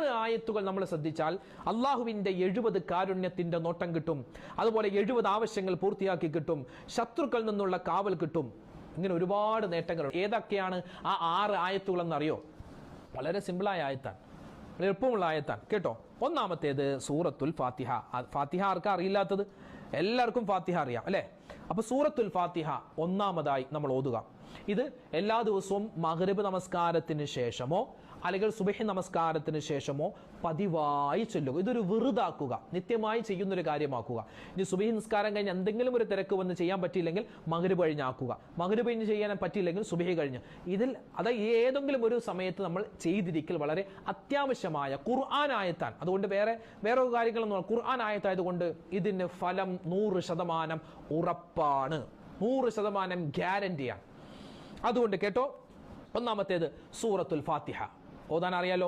6 ആയത്തുകൾ നമ്മൾ ശ്രദ്ധിച്ചാൽ അള്ളാഹുവിന്റെ 70 കാരുണ്യത്തിന്റെ നോട്ടം കിട്ടും, അതുപോലെ 70 ആവശ്യങ്ങൾ പൂർത്തിയാക്കി കിട്ടും, ശത്രുക്കളിൽ നിന്നുള്ള കാവൽ കിട്ടും. ഇങ്ങനെ ഒരുപാട് നേട്ടങ്ങളുണ്ട്. ഏതൊക്കെയാണ് ആ 6 ആയത്തുകൾ എന്നറിയോ? വളരെ സിമ്പിളായ ആയത്താണ്, എളുപ്പമുള്ള ആയത്താണ് കേട്ടോ. ഒന്നാമത്തേത് സൂറത്തുൽ ഫാത്തിഹ. ഫാത്തിഹ ആർക്കാ അറിയില്ലാത്തത്? എല്ലാവർക്കും ഫാത്തിഹ അറിയാം അല്ലേ? അപ്പൊ സൂറത്തുൽ ഫാത്തിഹ ഒന്നാമതായി നമ്മൾ ഓതുക. ഇത് എല്ലാ ദിവസവും മഗ്രിബ് നമസ്കാരത്തിന് ശേഷമോ അല്ലെങ്കിൽ സുബഹി നമസ്കാരത്തിന് ശേഷമോ പതിവായി ചൊല്ലുക. ഇതൊരു വെറുതാക്കുക, നിത്യമായി ചെയ്യുന്നൊരു കാര്യമാക്കുക. ഇനി സുബഹി നിസ്കാരം കഴിഞ്ഞ് എന്തെങ്കിലും ഒരു തിരക്ക് വന്ന് ചെയ്യാൻ പറ്റിയില്ലെങ്കിൽ മഗ്രിബ് കഴിഞ്ഞാക്കുക, മഗ്രിബ് കഴിഞ്ഞ് ചെയ്യാൻ പറ്റിയില്ലെങ്കിൽ സുബഹി കഴിഞ്ഞ്. ഇതിൽ അതായത് ഏതെങ്കിലും ഒരു സമയത്ത് നമ്മൾ ചെയ്തിരിക്കൽ വളരെ അത്യാവശ്യമായ ഖുർആൻ ആയത്താണ്. അതുകൊണ്ട് വേറെ കാര്യങ്ങളൊന്നും, ഖുർആൻ ആയത്തായതുകൊണ്ട് ഇതിന് ഫലം 100% ഉറപ്പാണ്, 100% ഗ്യാരണ്ടിയാണ്. അതുകൊണ്ട് കേട്ടോ, ഒന്നാമത്തേത് സൂറത്തുൽ ഫാത്തിഹ ഓതാൻ അറിയാലോ.